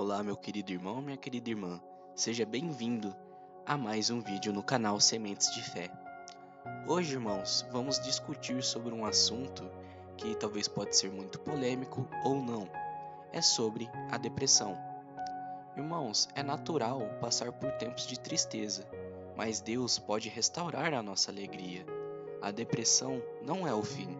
Olá, meu querido irmão, minha querida irmã. Seja bem-vindo a mais um vídeo no canal Sementes de Fé. Hoje, irmãos, vamos discutir sobre um assunto que talvez pode ser muito polêmico ou não. É sobre a depressão. Irmãos, é natural passar por tempos de tristeza, mas Deus pode restaurar a nossa alegria. A depressão não é o fim.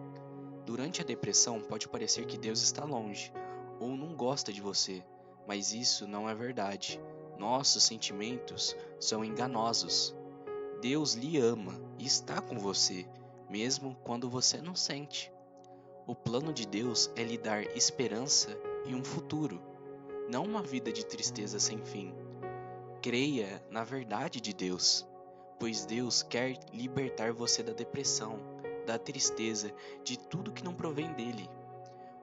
Durante a depressão pode parecer que Deus está longe ou não gosta de você. Mas isso não é verdade. Nossos sentimentos são enganosos. Deus lhe ama e está com você, mesmo quando você não sente. O plano de Deus é lhe dar esperança e um futuro, não uma vida de tristeza sem fim. Creia na verdade de Deus, pois Deus quer libertar você da depressão, da tristeza, de tudo que não provém dele.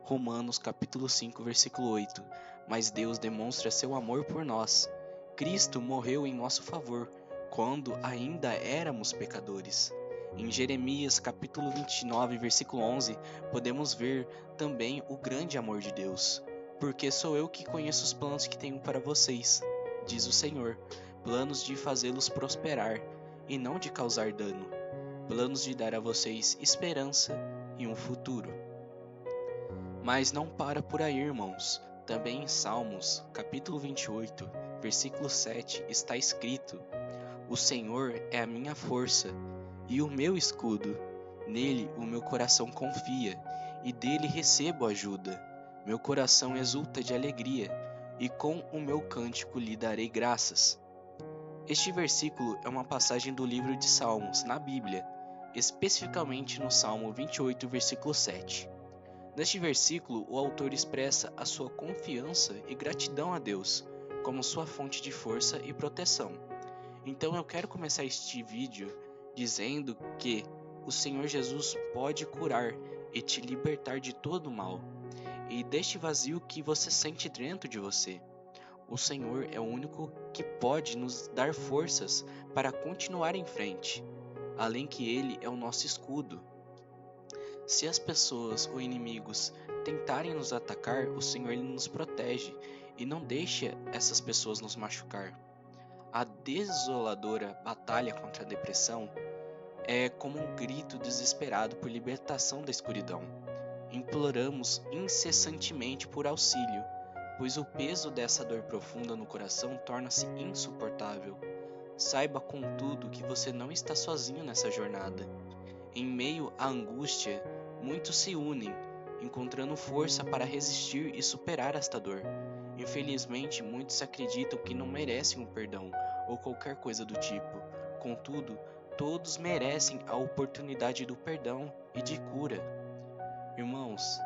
Romanos capítulo 5, versículo 8. Mas Deus demonstra seu amor por nós. Cristo morreu em nosso favor, quando ainda éramos pecadores. Em Jeremias capítulo 29, versículo 11, podemos ver também o grande amor de Deus. Porque sou eu que conheço os planos que tenho para vocês, diz o Senhor, planos de fazê-los prosperar e não de causar dano, planos de dar a vocês esperança e um futuro. Mas não para por aí, irmãos. Também em Salmos, capítulo 28, versículo 7, está escrito: O Senhor é a minha força e o meu escudo. Nele o meu coração confia, e dele recebo ajuda. Meu coração exulta de alegria, e com o meu cântico lhe darei graças. Este versículo é uma passagem do livro de Salmos, na Bíblia, especificamente no Salmo 28, versículo 7. Neste versículo, o autor expressa a sua confiança e gratidão a Deus como sua fonte de força e proteção. Então eu quero começar este vídeo dizendo que o Senhor Jesus pode curar e te libertar de todo o mal e deste vazio que você sente dentro de você. O Senhor é o único que pode nos dar forças para continuar em frente, além que Ele é o nosso escudo. Se as pessoas ou inimigos tentarem nos atacar, o Senhor ele nos protege e não deixa essas pessoas nos machucar. A desoladora batalha contra a depressão é como um grito desesperado por libertação da escuridão. Imploramos incessantemente por auxílio, pois o peso dessa dor profunda no coração torna-se insuportável. Saiba, contudo, que você não está sozinho nessa jornada. Em meio à angústia, muitos se unem, encontrando força para resistir e superar esta dor. Infelizmente, muitos acreditam que não merecem um perdão ou qualquer coisa do tipo. Contudo, todos merecem a oportunidade do perdão e de cura. Irmãos,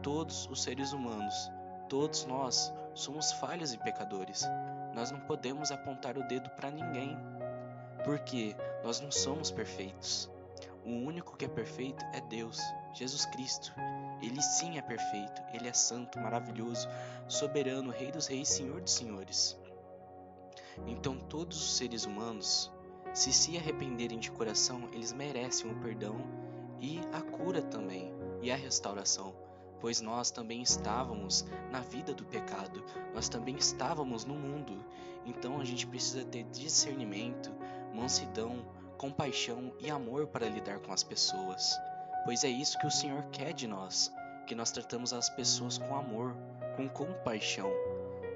todos os seres humanos, todos nós, somos falhos e pecadores. Nós não podemos apontar o dedo para ninguém, porque nós não somos perfeitos. O único que é perfeito é Deus, Jesus Cristo. Ele sim é perfeito, Ele é santo, maravilhoso, soberano, Rei dos reis, Senhor dos senhores. Então todos os seres humanos, se arrependerem de coração, eles merecem o perdão e a cura também, e a restauração. Pois nós também estávamos na vida do pecado, nós também estávamos no mundo. Então a gente precisa ter discernimento, mansidão, compaixão e amor para lidar com as pessoas, pois é isso que o Senhor quer de nós, que nós tratamos as pessoas com amor, com compaixão.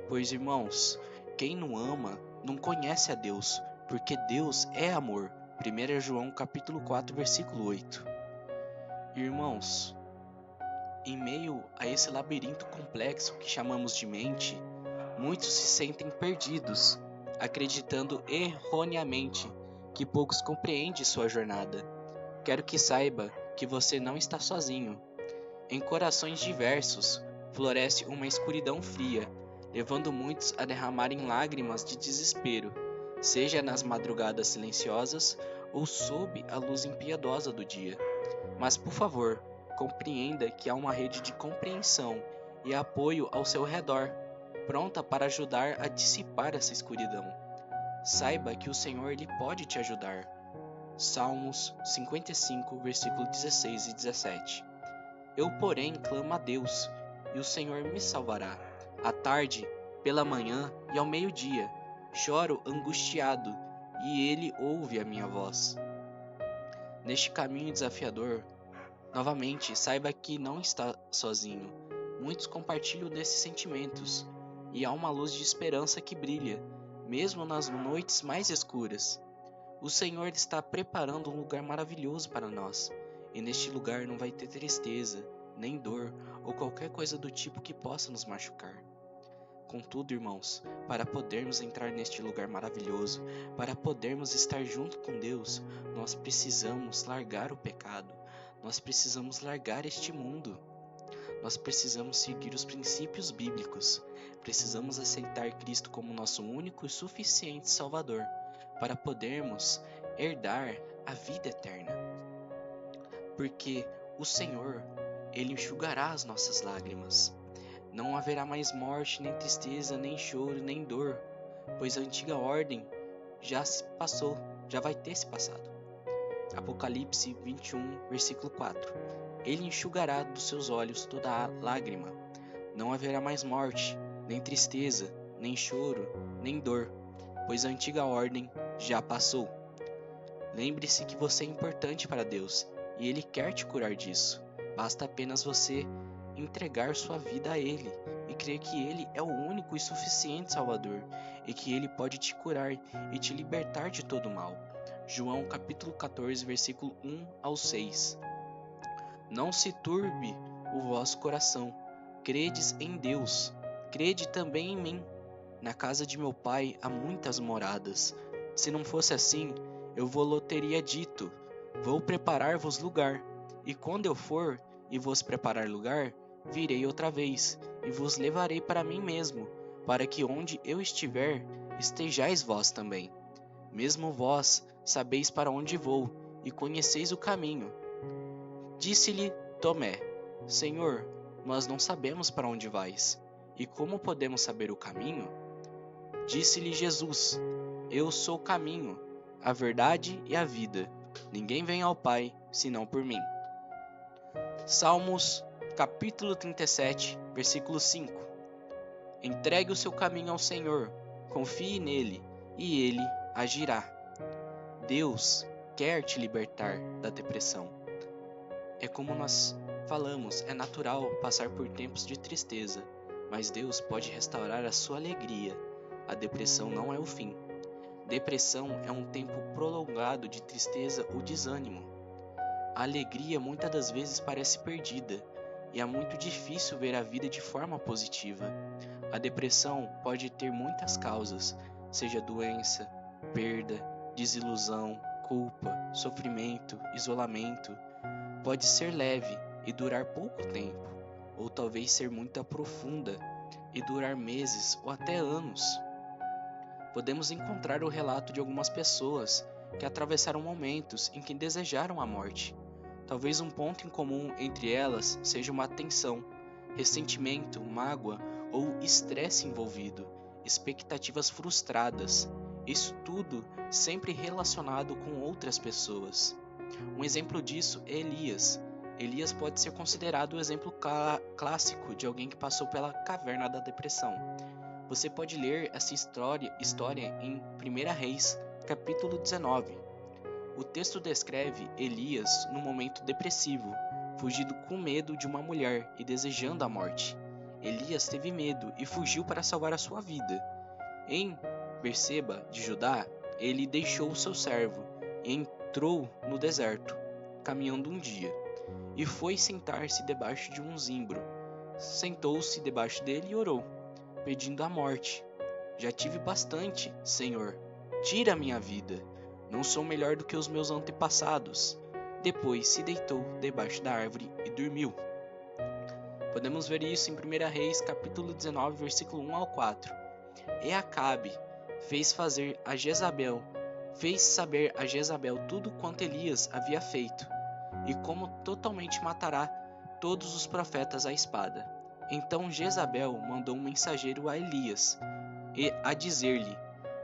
Pois, irmãos, quem não ama não conhece a Deus, porque Deus é amor. 1 João capítulo 4, versículo 8. Irmãos, em meio a esse labirinto complexo que chamamos de mente, muitos se sentem perdidos, acreditando erroneamente que poucos compreendem sua jornada. Quero que saiba que você não está sozinho. Em corações diversos, floresce uma escuridão fria, levando muitos a derramarem lágrimas de desespero, seja nas madrugadas silenciosas ou sob a luz impiedosa do dia. Mas, por favor, compreenda que há uma rede de compreensão e apoio ao seu redor, pronta para ajudar a dissipar essa escuridão. Saiba que o Senhor ele pode te ajudar. Salmos 55, versículos 16 e 17. Eu, porém, clamo a Deus, e o Senhor me salvará. À tarde, pela manhã e ao meio-dia. Choro angustiado, e ele ouve a minha voz. Neste caminho desafiador, novamente, saiba que não está sozinho. Muitos compartilham desses sentimentos, e há uma luz de esperança que brilha, mesmo nas noites mais escuras. O Senhor está preparando um lugar maravilhoso para nós, e neste lugar não vai ter tristeza, nem dor ou qualquer coisa do tipo que possa nos machucar. Contudo, irmãos, para podermos entrar neste lugar maravilhoso, para podermos estar junto com Deus, nós precisamos largar o pecado, nós precisamos largar este mundo, nós precisamos seguir os princípios bíblicos, precisamos aceitar Cristo como nosso único e suficiente Salvador, para podermos herdar a vida eterna. Porque o Senhor, Ele enxugará as nossas lágrimas. Não haverá mais morte, nem tristeza, nem choro, nem dor, pois a antiga ordem já se passou, já vai ter se passado. Apocalipse 21, versículo 4. Ele enxugará dos seus olhos toda a lágrima. Não haverá mais morte, nem tristeza, nem choro, nem dor, pois a antiga ordem já passou. Lembre-se que você é importante para Deus e Ele quer te curar disso. Basta apenas você entregar sua vida a Ele e crer que Ele é o único e suficiente Salvador e que Ele pode te curar e te libertar de todo mal. João capítulo 14, versículo 1 ao 6. Não se turbe o vosso coração, credes em Deus, crede também em mim. Na casa de meu pai há muitas moradas. Se não fosse assim, eu vou-lo teria dito, vou preparar-vos lugar, e quando eu for e vos preparar lugar, virei outra vez, e vos levarei para mim mesmo, para que onde eu estiver, estejais vós também. Mesmo vós sabeis para onde vou, e conheceis o caminho. Disse-lhe Tomé, Senhor, nós não sabemos para onde vais, e como podemos saber o caminho? Disse-lhe Jesus, eu sou o caminho, a verdade e a vida. Ninguém vem ao Pai, senão por mim. Salmos, capítulo 37, versículo 5. Entregue o seu caminho ao Senhor, confie nele, e ele agirá. Deus quer te libertar da depressão. É como nós falamos, é natural passar por tempos de tristeza, mas Deus pode restaurar a sua alegria. A depressão não é o fim. Depressão é um tempo prolongado de tristeza ou desânimo. A alegria muitas das vezes parece perdida, e é muito difícil ver a vida de forma positiva. A depressão pode ter muitas causas, seja doença, perda, desilusão, culpa, sofrimento, isolamento. Pode ser leve e durar pouco tempo, ou talvez ser muito profunda e durar meses ou até anos. Podemos encontrar o relato de algumas pessoas que atravessaram momentos em que desejaram a morte. Talvez um ponto em comum entre elas seja uma tensão, ressentimento, mágoa ou estresse envolvido, expectativas frustradas, isso tudo sempre relacionado com outras pessoas. Um exemplo disso é Elias. Elias pode ser considerado o exemplo clássico de alguém que passou pela caverna da depressão. Você pode ler essa história em 1 Reis, capítulo 19. O texto descreve Elias num momento depressivo, fugindo com medo de uma mulher e desejando a morte. Elias teve medo e fugiu para salvar a sua vida. Em Berseba, de Judá, ele deixou o seu servo e entrou no deserto, caminhando um dia, e foi sentar-se debaixo de um zimbro. Sentou-se debaixo dele e orou, pedindo a morte. Já tive bastante, Senhor, tira a minha vida. Não sou melhor do que os meus antepassados. Depois se deitou debaixo da árvore e dormiu. Podemos ver isso em 1 Reis, capítulo 19, versículo 1 ao 4. E Acabe fez saber a Jezabel tudo quanto Elias havia feito, e como totalmente matará todos os profetas à espada. Então Jezabel mandou um mensageiro a Elias, a dizer-lhe,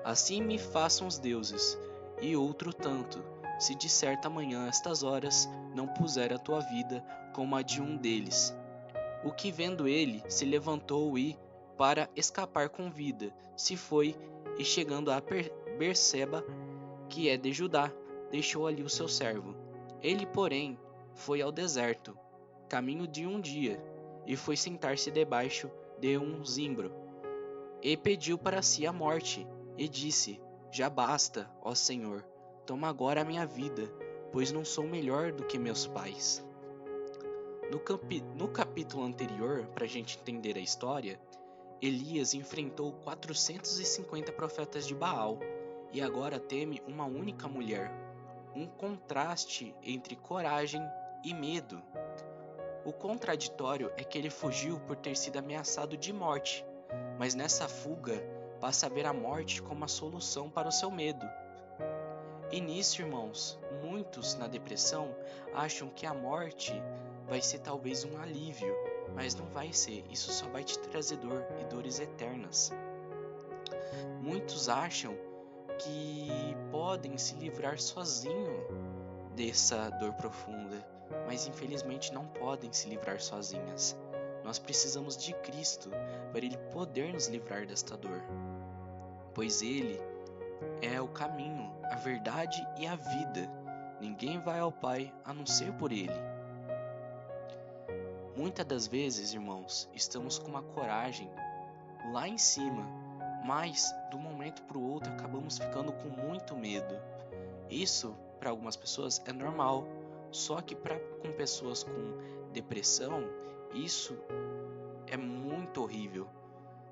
assim me façam os deuses, e outro tanto, se de certa manhã estas horas não puser a tua vida como a de um deles. O que vendo ele, se levantou e, para escapar com vida, se foi e chegando a Berseba, que é de Judá, deixou ali o seu servo. Ele, porém, foi ao deserto, caminho de um dia, e foi sentar-se debaixo de um zimbro, e pediu para si a morte, e disse: Já basta, ó Senhor, toma agora a minha vida, pois não sou melhor do que meus pais. No capítulo anterior, para a gente entender a história, Elias enfrentou 450 profetas de Baal e agora teme uma única mulher, um contraste entre coragem e medo. O contraditório é que ele fugiu por ter sido ameaçado de morte, mas nessa fuga passa a ver a morte como a solução para o seu medo. E nisso, irmãos, muitos na depressão acham que a morte vai ser talvez um alívio, mas não vai ser, isso só vai te trazer dor e dores eternas. Muitos acham que podem se livrar sozinho dessa dor profunda, mas infelizmente não podem se livrar sozinhas. Nós precisamos de Cristo para Ele poder nos livrar desta dor, pois Ele é o caminho, a verdade e a vida. Ninguém vai ao Pai a não ser por Ele. Muitas das vezes, irmãos, estamos com uma coragem lá em cima, mas do momento para o outro acabamos ficando com muito medo. Isso, para algumas pessoas, é normal, só que com pessoas com depressão, isso é muito horrível.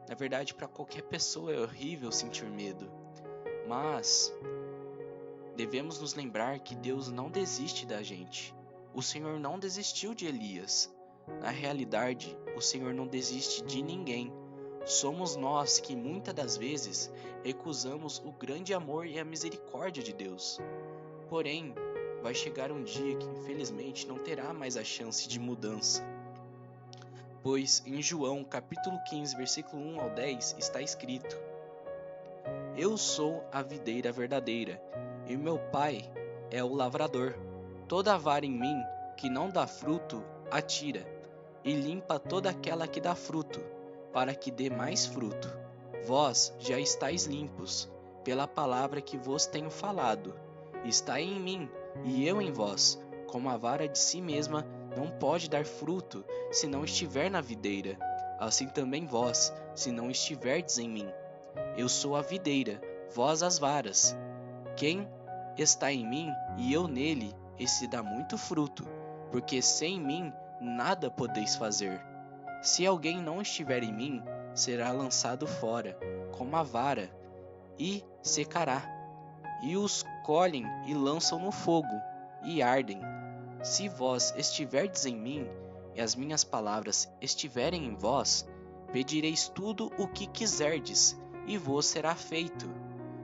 Na verdade, para qualquer pessoa é horrível sentir medo, mas devemos nos lembrar que Deus não desiste da gente. O Senhor não desistiu de Elias. Na realidade, o Senhor não desiste de ninguém. Somos nós que muitas das vezes recusamos o grande amor e a misericórdia de Deus. Porém, vai chegar um dia que infelizmente não terá mais a chance de mudança. Pois em João capítulo 15, versículo 1 ao 10 está escrito: Eu sou a videira verdadeira, e meu Pai é o lavrador. Toda vara em mim que não dá fruto, atira, e limpa toda aquela que dá fruto, para que dê mais fruto. Vós já estáis limpos, pela palavra que vos tenho falado. Estai em mim, e eu em vós. Como a vara de si mesma não pode dar fruto, se não estiver na videira, assim também vós, se não estiverdes em mim. Eu sou a videira, vós as varas. Quem está em mim e eu nele, esse dá muito fruto, porque sem mim nada podeis fazer. Se alguém não estiver em mim, será lançado fora, como a vara, e secará. E os colhem e lançam no fogo, e ardem. Se vós estiverdes em mim, e as minhas palavras estiverem em vós, pedireis tudo o que quiserdes, e vos será feito.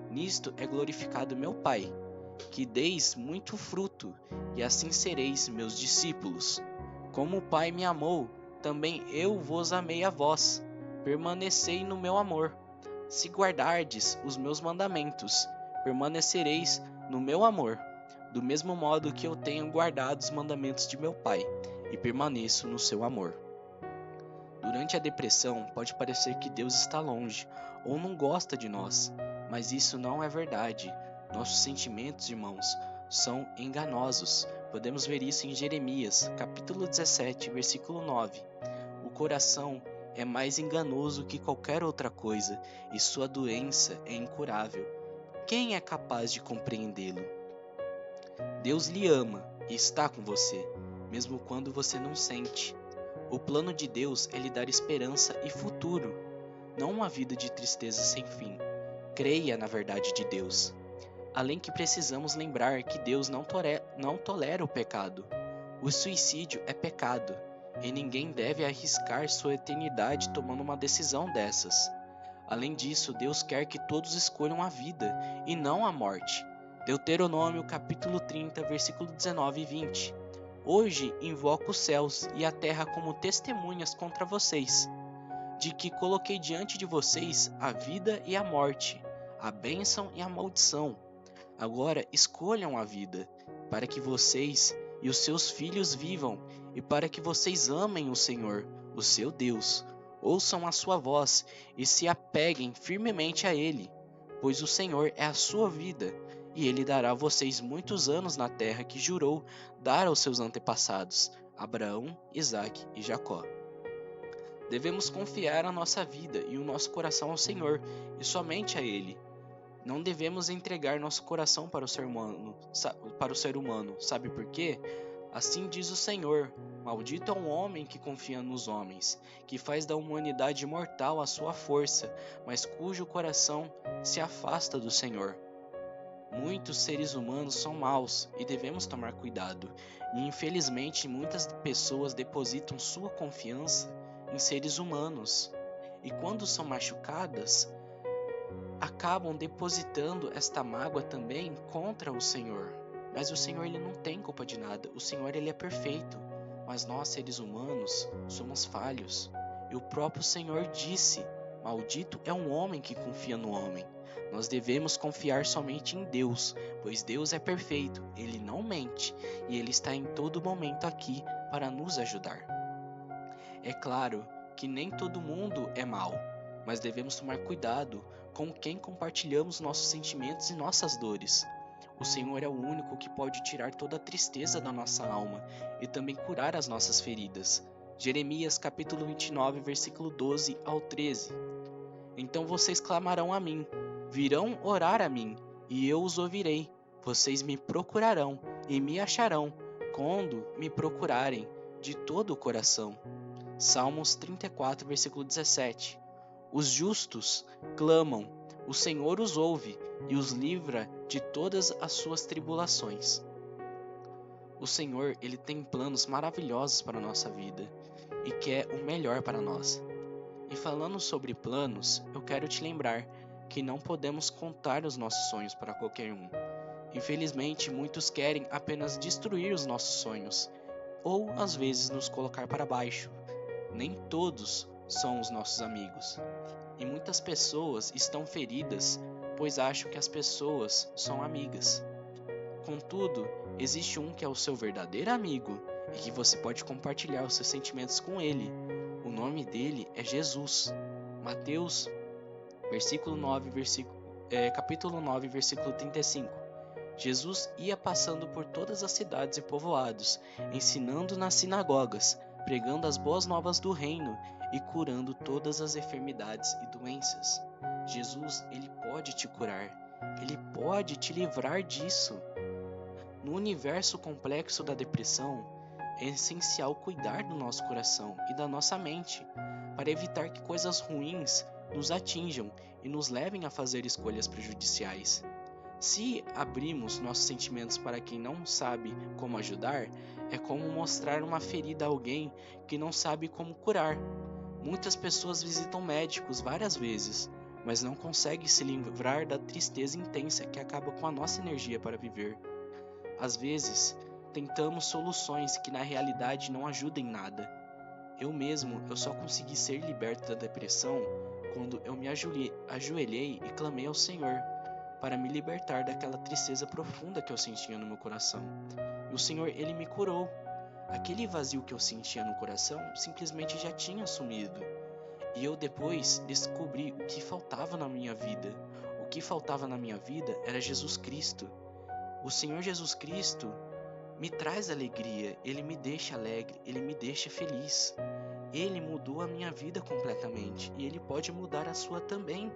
Nisto é glorificado meu Pai, que deis muito fruto, e assim sereis meus discípulos. Como o Pai me amou, também eu vos amei a vós. Permanecei no meu amor. Se guardardes os meus mandamentos, permanecereis no meu amor, do mesmo modo que eu tenho guardado os mandamentos de meu Pai, e permaneço no seu amor. Durante a depressão, pode parecer que Deus está longe, ou não gosta de nós, mas isso não é verdade. Nossos sentimentos, irmãos, são enganosos. Podemos ver isso em Jeremias, capítulo 17, versículo 9. O coração é mais enganoso que qualquer outra coisa, e sua doença é incurável. Quem é capaz de compreendê-lo? Deus lhe ama e está com você, mesmo quando você não sente. O plano de Deus é lhe dar esperança e futuro, não uma vida de tristeza sem fim. Creia na verdade de Deus. Além que precisamos lembrar que Deus não tolera o pecado. O suicídio é pecado, e ninguém deve arriscar sua eternidade tomando uma decisão dessas. Além disso, Deus quer que todos escolham a vida e não a morte. Deuteronômio capítulo 30, versículo 19 e 20. Hoje invoco os céus e a terra como testemunhas contra vocês, de que coloquei diante de vocês a vida e a morte, a bênção e a maldição. Agora escolham a vida, para que vocês e os seus filhos vivam, e para que vocês amem o Senhor, o seu Deus. Ouçam a sua voz e se apeguem firmemente a ele, pois o Senhor é a sua vida, e ele dará a vocês muitos anos na terra que jurou dar aos seus antepassados, Abraão, Isaque e Jacó. Devemos confiar a nossa vida e o nosso coração ao Senhor, e somente a Ele. Não devemos entregar nosso coração para o ser humano, sabe por quê? Assim diz o Senhor: maldito é um homem que confia nos homens, que faz da humanidade mortal a sua força, mas cujo coração se afasta do Senhor. Muitos seres humanos são maus e devemos tomar cuidado, e infelizmente muitas pessoas depositam sua confiança em seres humanos, e quando são machucadas, acabam depositando esta mágoa também contra o Senhor. Mas o Senhor, ele não tem culpa de nada. O Senhor, ele é perfeito, mas nós, seres humanos, somos falhos. E o próprio Senhor disse: maldito é um homem que confia no homem. Nós devemos confiar somente em Deus, pois Deus é perfeito, ele não mente, e ele está em todo momento aqui para nos ajudar. É claro que nem todo mundo é mau, mas devemos tomar cuidado com quem compartilhamos nossos sentimentos e nossas dores. O Senhor é o único que pode tirar toda a tristeza da nossa alma e também curar as nossas feridas. Jeremias capítulo 29, versículo 12 ao 13. Então vocês clamarão a mim, virão orar a mim, e eu os ouvirei. Vocês me procurarão e me acharão, quando me procurarem de todo o coração. Salmos 34, versículo 17. Os justos clamam, o Senhor os ouve e os livra de todas as suas tribulações. O Senhor, ele tem planos maravilhosos para a nossa vida e quer o melhor para nós. E falando sobre planos, eu quero te lembrar que não podemos contar os nossos sonhos para qualquer um. Infelizmente, muitos querem apenas destruir os nossos sonhos, ou às vezes nos colocar para baixo. Nem todos são os nossos amigos. E muitas pessoas estão feridas, pois acham que as pessoas são amigas. Contudo, existe um que é o seu verdadeiro amigo e que você pode compartilhar os seus sentimentos com ele. O nome dele é Jesus. Mateus, capítulo 9, versículo 35. Jesus ia passando por todas as cidades e povoados, ensinando nas sinagogas, pregando as boas novas do reino e curando todas as enfermidades e doenças. Jesus, ele pode te curar, ele pode te livrar disso. No universo complexo da depressão, é essencial cuidar do nosso coração e da nossa mente, para evitar que coisas ruins nos atinjam e nos levem a fazer escolhas prejudiciais. Se abrimos nossos sentimentos para quem não sabe como ajudar, é como mostrar uma ferida a alguém que não sabe como curar. Muitas pessoas visitam médicos várias vezes, mas não conseguem se livrar da tristeza intensa que acaba com a nossa energia para viver. Às vezes, tentamos soluções que na realidade não ajudam em nada. Eu só consegui ser liberto da depressão quando eu me ajoelhei e clamei ao Senhor para me libertar daquela tristeza profunda que eu sentia no meu coração. E o Senhor, ele me curou. Aquele vazio que eu sentia no coração simplesmente já tinha sumido. E eu depois descobri o que faltava na minha vida. O que faltava na minha vida era Jesus Cristo. O Senhor Jesus Cristo me traz alegria, ele me deixa alegre, ele me deixa feliz. Ele mudou a minha vida completamente e ele pode mudar a sua também.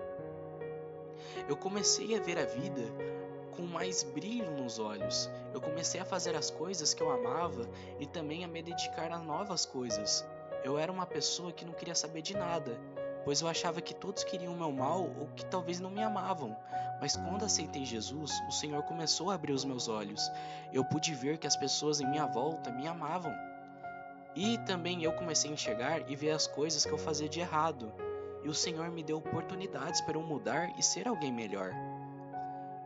Eu comecei a ver a vida com mais brilho nos olhos. Eu comecei a fazer as coisas que eu amava e também a me dedicar a novas coisas. Eu era uma pessoa que não queria saber de nada, pois eu achava que todos queriam o meu mal ou que talvez não me amavam. Mas quando aceitei Jesus, o Senhor começou a abrir os meus olhos. Eu pude ver que as pessoas em minha volta me amavam. E também eu comecei a enxergar e ver as coisas que eu fazia de errado. E o Senhor me deu oportunidades para eu mudar e ser alguém melhor.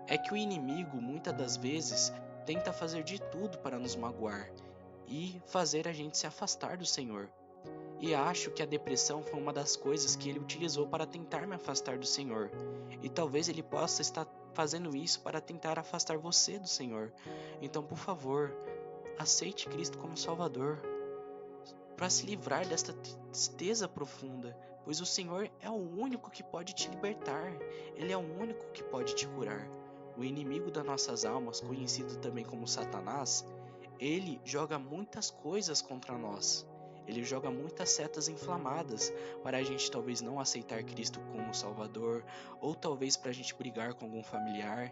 É que o inimigo, muitas das vezes, tenta fazer de tudo para nos magoar e fazer a gente se afastar do Senhor. E acho que a depressão foi uma das coisas que ele utilizou para tentar me afastar do Senhor. E talvez ele possa estar fazendo isso para tentar afastar você do Senhor. Então, por favor, aceite Cristo como Salvador, para se livrar desta tristeza profunda, pois o Senhor é o único que pode te libertar, Ele é o único que pode te curar. O inimigo das nossas almas, conhecido também como Satanás, ele joga muitas coisas contra nós. Ele joga muitas setas inflamadas para a gente talvez não aceitar Cristo como Salvador, ou talvez para a gente brigar com algum familiar.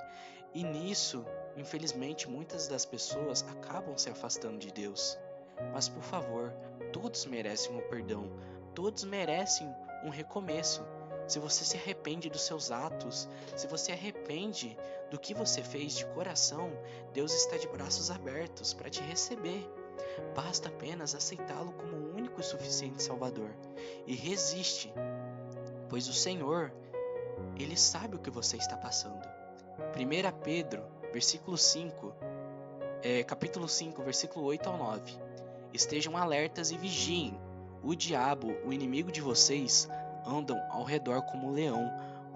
E nisso, infelizmente, muitas das pessoas acabam se afastando de Deus. Mas por favor, todos merecem o perdão, todos merecem um recomeço. Se você se arrepende dos seus atos, se você arrepende do que você fez de coração, Deus está de braços abertos para te receber. Basta apenas aceitá-lo como o único e suficiente Salvador. E resiste, pois o Senhor, Ele sabe o que você está passando. 1 Pedro, capítulo 5, versículo 8 ao 9. Estejam alertas e vigiem. O diabo, o inimigo de vocês, andam ao redor como um leão,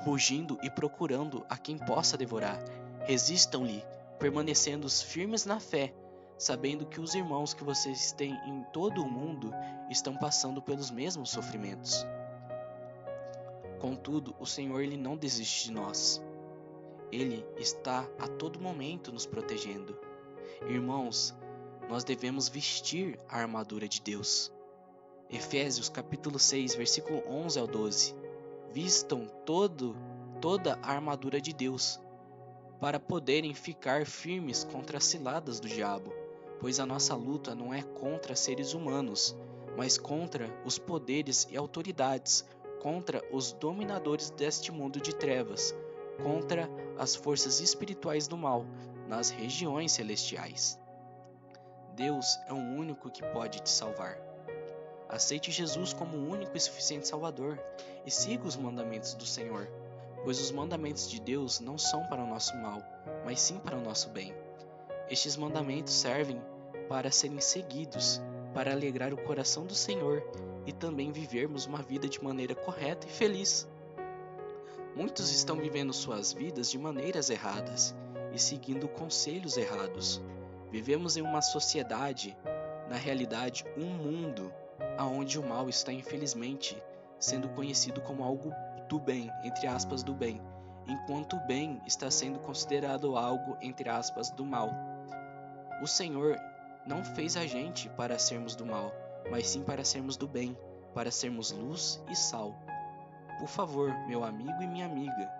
rugindo e procurando a quem possa devorar. Resistam-lhe, permanecendo firmes na fé, sabendo que os irmãos que vocês têm em todo o mundo estão passando pelos mesmos sofrimentos. Contudo, o Senhor ele não desiste de nós. Ele está a todo momento nos protegendo. Irmãos, nós devemos vestir a armadura de Deus. Efésios capítulo 6, versículo 11 ao 12. Vistam toda a armadura de Deus, para poderem ficar firmes contra as ciladas do diabo, pois a nossa luta não é contra seres humanos, mas contra os poderes e autoridades, contra os dominadores deste mundo de trevas, contra as forças espirituais do mal nas regiões celestiais. Deus é o único que pode te salvar. Aceite Jesus como o único e suficiente Salvador e siga os mandamentos do Senhor, pois os mandamentos de Deus não são para o nosso mal, mas sim para o nosso bem. Estes mandamentos servem para serem seguidos, para alegrar o coração do Senhor e também vivermos uma vida de maneira correta e feliz. Muitos estão vivendo suas vidas de maneiras erradas e seguindo conselhos errados. Vivemos em uma sociedade, na realidade, um mundo, onde o mal está infelizmente sendo conhecido como algo do bem, entre aspas, do bem, enquanto o bem está sendo considerado algo, entre aspas, do mal. O Senhor não fez a gente para sermos do mal, mas sim para sermos do bem, para sermos luz e sal. Por favor, meu amigo e minha amiga,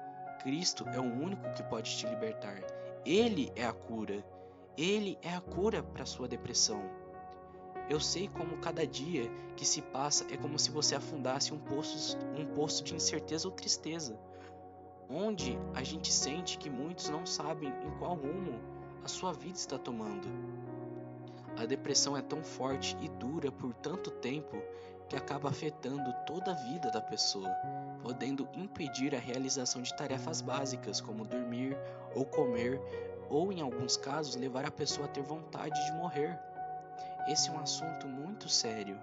Cristo é o único que pode te libertar. Ele é a cura. Ele é a cura para sua depressão. Eu sei como cada dia que se passa é como se você afundasse um poço de incerteza ou tristeza, onde a gente sente que muitos não sabem em qual rumo a sua vida está tomando. A depressão é tão forte e dura por tanto tempo que acaba afetando toda a vida da pessoa, podendo impedir a realização de tarefas básicas como dormir ou comer, ou em alguns casos levar a pessoa a ter vontade de morrer. Esse é um assunto muito sério.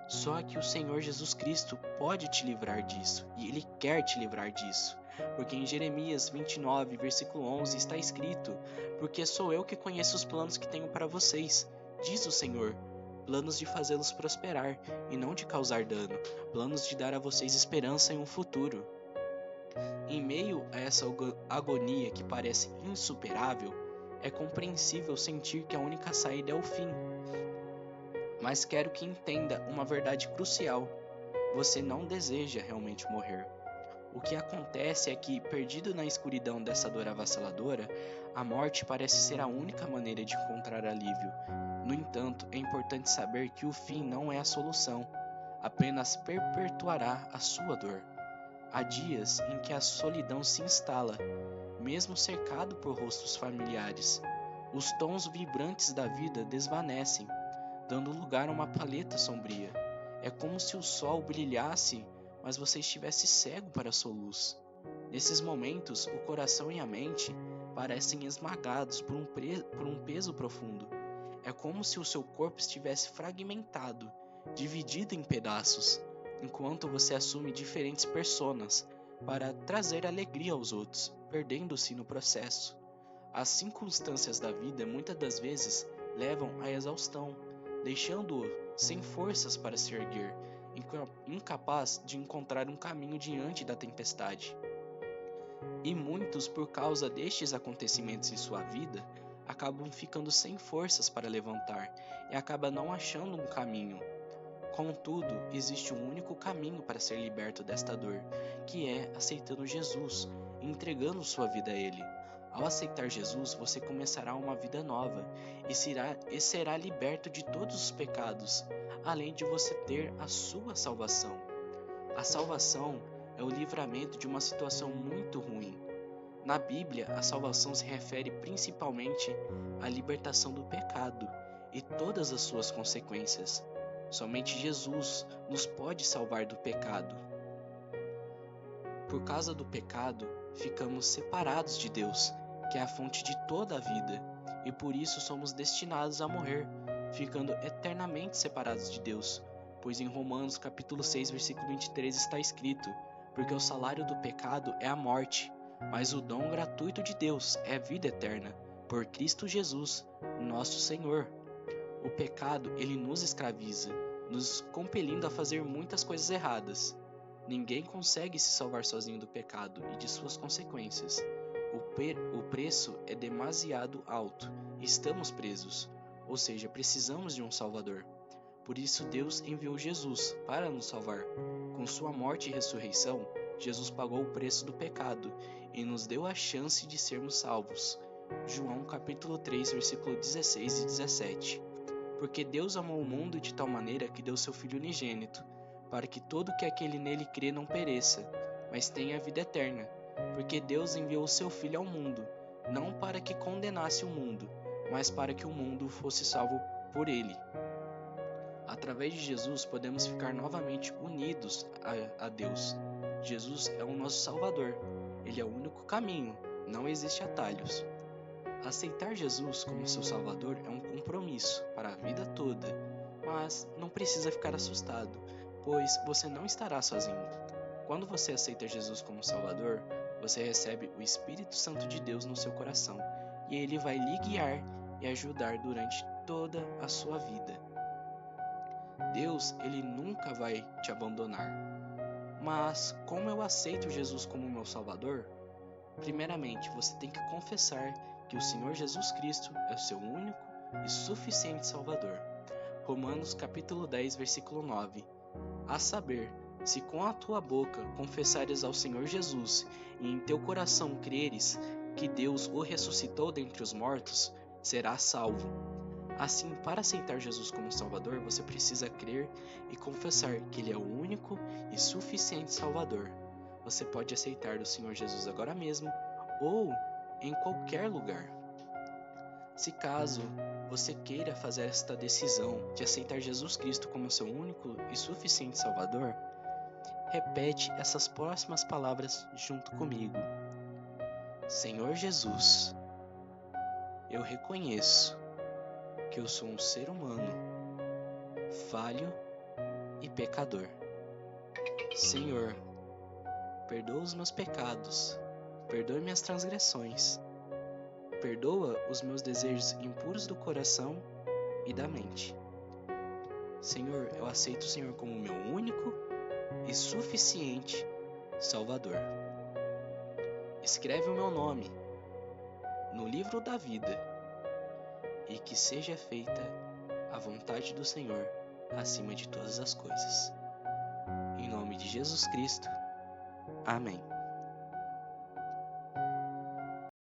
Só que o Senhor Jesus Cristo pode te livrar disso, e Ele quer te livrar disso. Porque em Jeremias 29, versículo 11 está escrito: porque sou eu que conheço os planos que tenho para vocês, diz o Senhor, planos de fazê-los prosperar e não de causar dano, planos de dar a vocês esperança em um futuro. Em meio a essa agonia que parece insuperável, é compreensível sentir que a única saída é o fim. Mas quero que entenda uma verdade crucial: você não deseja realmente morrer. O que acontece é que, perdido na escuridão dessa dor avassaladora, a morte parece ser a única maneira de encontrar alívio. No entanto, é importante saber que o fim não é a solução, apenas perpetuará a sua dor. Há dias em que a solidão se instala, mesmo cercado por rostos familiares. Os tons vibrantes da vida desvanecem, dando lugar a uma paleta sombria. É como se o sol brilhasse, mas você estivesse cego para a sua luz. Nesses momentos, o coração e a mente parecem esmagados por um peso profundo. É como se o seu corpo estivesse fragmentado, dividido em pedaços, enquanto você assume diferentes personas para trazer alegria aos outros, perdendo-se no processo. As circunstâncias da vida muitas das vezes levam à exaustão, deixando-o sem forças para se erguer, incapaz de encontrar um caminho diante da tempestade. E muitos, por causa destes acontecimentos em sua vida, acabam ficando sem forças para levantar e acabam não achando um caminho. Contudo, existe um único caminho para ser liberto desta dor, que é aceitando Jesus e entregando sua vida a Ele. Ao aceitar Jesus, você começará uma vida nova e será liberto de todos os pecados, além de você ter a sua salvação. A salvação é o livramento de uma situação muito ruim. Na Bíblia, a salvação se refere principalmente à libertação do pecado e todas as suas consequências. Somente Jesus nos pode salvar do pecado. Por causa do pecado, ficamos separados de Deus, que é a fonte de toda a vida, e por isso somos destinados a morrer, ficando eternamente separados de Deus. Pois em Romanos capítulo 6, versículo 23 está escrito: porque o salário do pecado é a morte, mas o dom gratuito de Deus é a vida eterna, por Cristo Jesus, nosso Senhor. O pecado, ele nos escraviza, nos compelindo a fazer muitas coisas erradas. Ninguém consegue se salvar sozinho do pecado e de suas consequências. O preço é demasiado alto. Estamos presos, ou seja, precisamos de um Salvador. Por isso Deus enviou Jesus para nos salvar. Com sua morte e ressurreição, Jesus pagou o preço do pecado e nos deu a chance de sermos salvos. João capítulo 3, versículo 16 e 17. Porque Deus amou o mundo de tal maneira que deu seu Filho unigênito, para que todo aquele nele crê não pereça, mas tenha a vida eterna. Porque Deus enviou o seu Filho ao mundo, não para que condenasse o mundo, mas para que o mundo fosse salvo por ele. Através de Jesus podemos ficar novamente unidos a Deus. Jesus é o nosso Salvador. Ele é o único caminho, não existe atalhos. Aceitar Jesus como seu Salvador é um compromisso para a vida toda, mas não precisa ficar assustado, pois você não estará sozinho. Quando você aceita Jesus como Salvador, você recebe o Espírito Santo de Deus no seu coração, e ele vai lhe guiar e ajudar durante toda a sua vida. Deus, ele nunca vai te abandonar. Mas como eu aceito Jesus como meu Salvador? Primeiramente, você tem que confessar que o Senhor Jesus Cristo é o seu único e suficiente Salvador. Romanos capítulo 10, versículo 9. A saber, se com a tua boca confessares ao Senhor Jesus e em teu coração creres que Deus o ressuscitou dentre os mortos, serás salvo. Assim, para aceitar Jesus como Salvador, você precisa crer e confessar que Ele é o único e suficiente Salvador. Você pode aceitar o Senhor Jesus agora mesmo ou em qualquer lugar. Se caso você queira fazer esta decisão de aceitar Jesus Cristo como seu único e suficiente Salvador, repete essas próximas palavras junto comigo. Senhor Jesus, eu reconheço que eu sou um ser humano, falho e pecador. Senhor, perdoa os meus pecados, perdoa minhas transgressões, perdoa os meus desejos impuros do coração e da mente. Senhor, eu aceito o Senhor como meu único e suficiente Salvador. Escreve o meu nome no livro da vida e que seja feita a vontade do Senhor acima de todas as coisas. Em nome de Jesus Cristo. Amém.